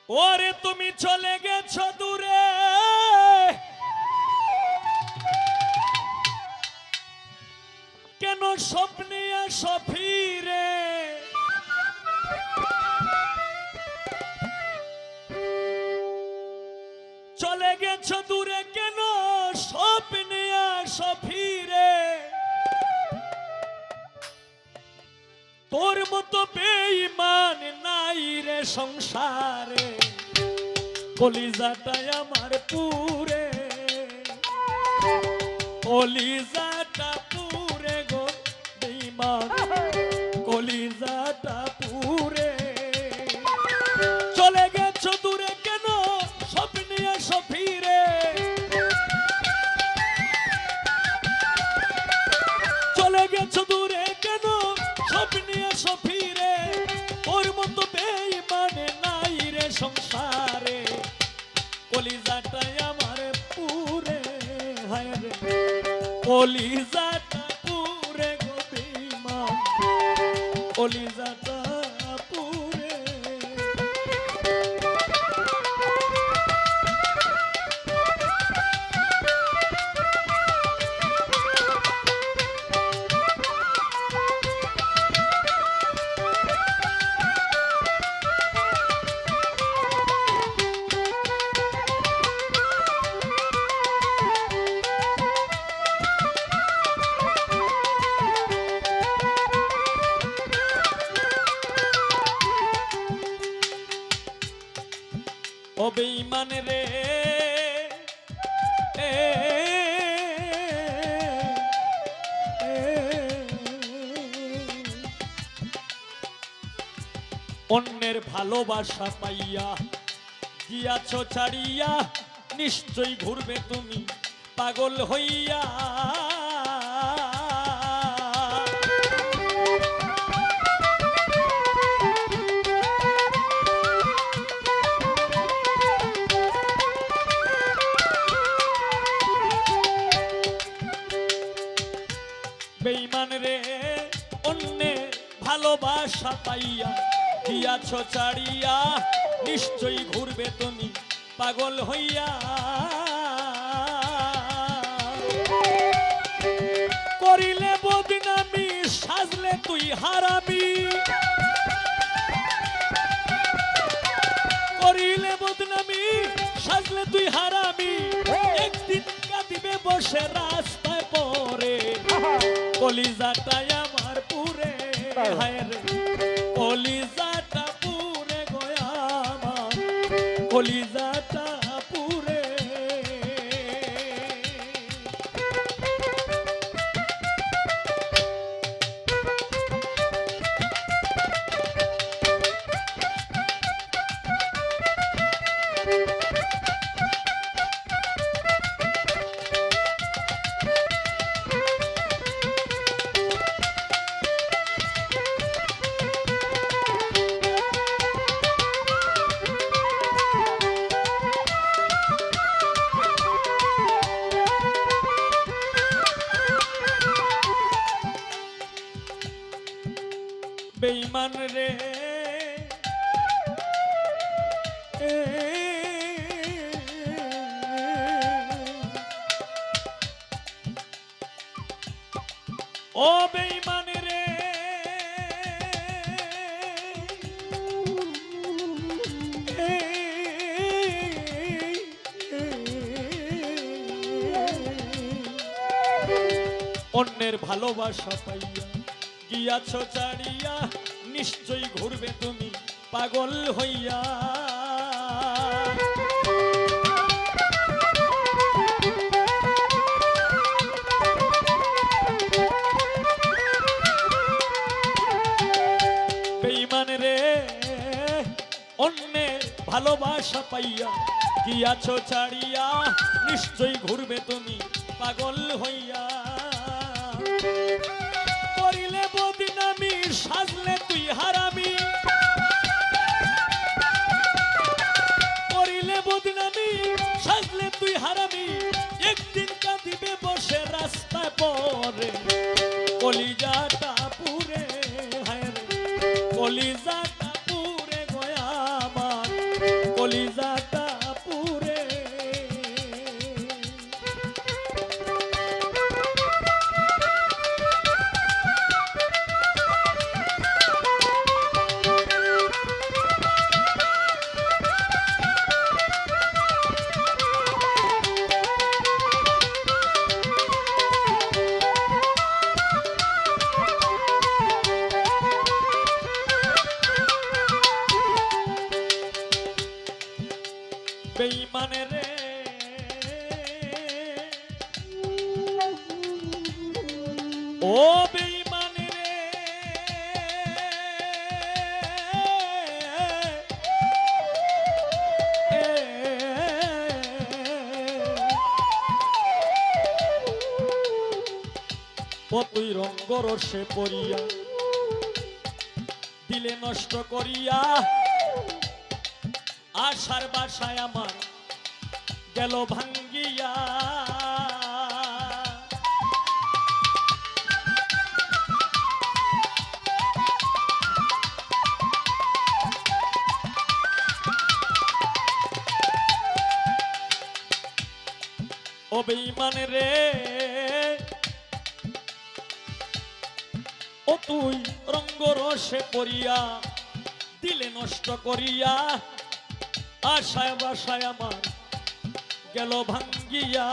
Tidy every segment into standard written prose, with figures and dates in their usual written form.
ওরে তুমি চলে গেছো দূরে, কেন স্বপ্নে আসো ফিরে? চলে গেছো দূরে, কেন স্বপ্নে আসো ফিরে? তোর মতো বেঈমান নাই রে সংসারে, কলিজাটাই আমার পুরে, কলিজাটা পুরে গো বেঈমান, কলিজাটা পুরে। চলে গেছো দূরে, কেন স্বপ্নে আসো ফিরে? চলে গেছো দূরে, কেন স্বপ্নে আসো ফিরে? তোর মতো বেঈমান নাই রে সংসারে, কলিজাটাই আমার পুরে, হায় রে কলিজাটা পুরে গো বেঈমান, কলিজাটা পুরে। ও বেঈমান রে, অন্যের ভালোবাসা পাইয়া গিয়াছো ছাড়িয়া, নিশ্চয়ই ঘুরবে তুমি পাগল হইয়া। বেঈমান রে, অন্যের ভালোবাসা পাইয়া গিয়াছো ছাড়িয়া, নিশ্চয়ই ঘুরবে তুমি পাগল হইয়া। করিলে বদনামি, সাজলে তুই হারামি, করিলে বদনামি, সাজলে তুই হারামি। একদিন কাঁদিবে বসে রাস্তায় পরে, কলিজাটাই আমার পুরে, হায় রে কলিজাটা পুরে গো আমার, কলিজাটা পুরে। বেঈমান রে, ও বেঈমান রে, অন্যের ভালোবাসা পাইয়া গিয়াছো ছাড়িয়া, নিশ্চয়ই ঘুরবে তুমি পাগল হইয়া। বেঈমান রে, অন্যের ভালোবাসা পাইয়া গিয়াছো ছাড়িয়া, নিশ্চয়ই ঘুরবে তুমি পাগল হইয়া। করিলে বদনামি, সাজলে তুই হারামি, করিলে বদনামি, সাজলে তুই হারামি। একদিন কাঁদিবে বসে রাস্তায় পরে, কলিজাটা পুরে, হায় রে কলিজাটা পুরে গো আমার, কলিজাটা পুরে। বেঈমানে রে ও বেঈমানে রে ও তুই রঙ্গ রসে পড়িয়া দিলে নষ্ট করিয়া আশার বাসায় আমার গেল ভাঙ্গিয়া। ও বেঈমান রে ও তুই রঙ্গ রসে পড়িয়া দিলে নষ্ট করিয়া আশায় বাসায় আমার গেল ভাঙ্গিয়া।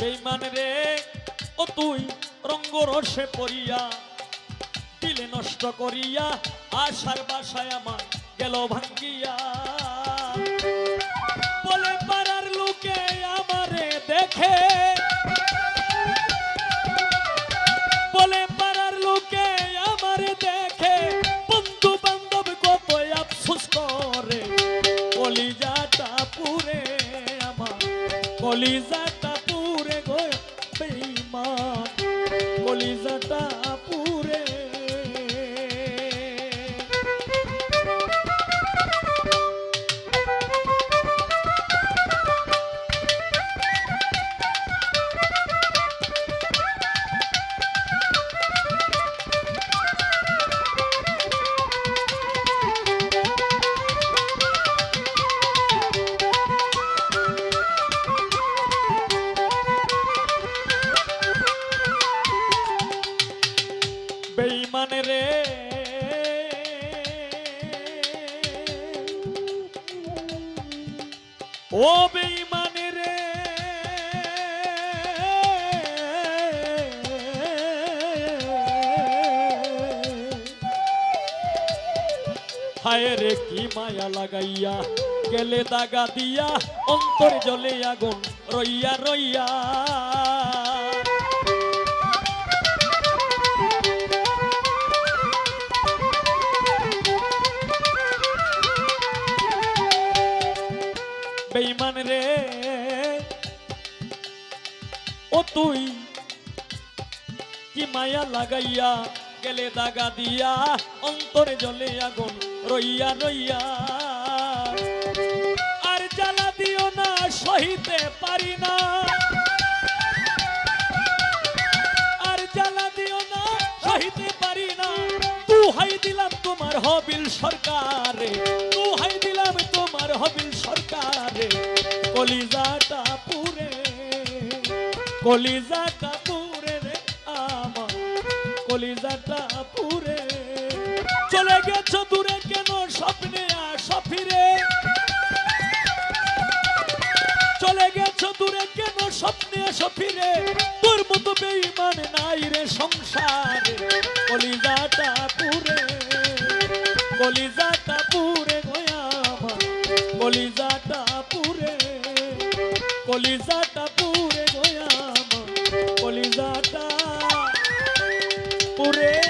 বেঈমান রে ও তুই রঙ্গ রসে পড়িয়া দিলে নষ্ট করিয়া আশার বাসায় আমার গেল ভাঙ্গিয়া। বলে পাড়ার লোকে আমারে দেখে বলে পাড়ার লোকে আমারে দেখে বন্ধু বান্ধব কত আফসোস করে কলিজাটা পুরে আমার কলিজাটা পুরে গো বেঈমান কলিজাটা পুরে। বেঈমান রে ও বেঈমান রে হায় রে কি মায়া লাগাইয়া গেলে দাগা দিয়া অন্তর জলে আগুন রইয়া রইয়া। বেঈমান রে ও তুই কি মায়া লাগাইয়া গেলে দাগা দিয়া অন্তরে জলে আগুন রইয়া রইয়া। আর জ্বালা দিও না সহিতে পারি না আর জ্বালা দিও না সহিতে পারি না দুহাই দিলাম তোমার হবিল সরকারে দুহাই দিলাম তোমার হবিল সরকারে কলিজাটা পুরে কলিজাটা পুরে রে আমার কলিজাটা পুরে। চলে গেছো দূরে কেন স্বপ্নে আসো ফিরে চলে গেছো দূরে কেন স্বপ্নে আসো ফিরে তোর মতো বেঈমান নাই রে সংসারে কলিজাটা পুরে কলিজাটা পুরে গয়া আমার কলিজাটা পুরে কলিজাটা পুরে গয়া। আমার কলিজাটা পুরে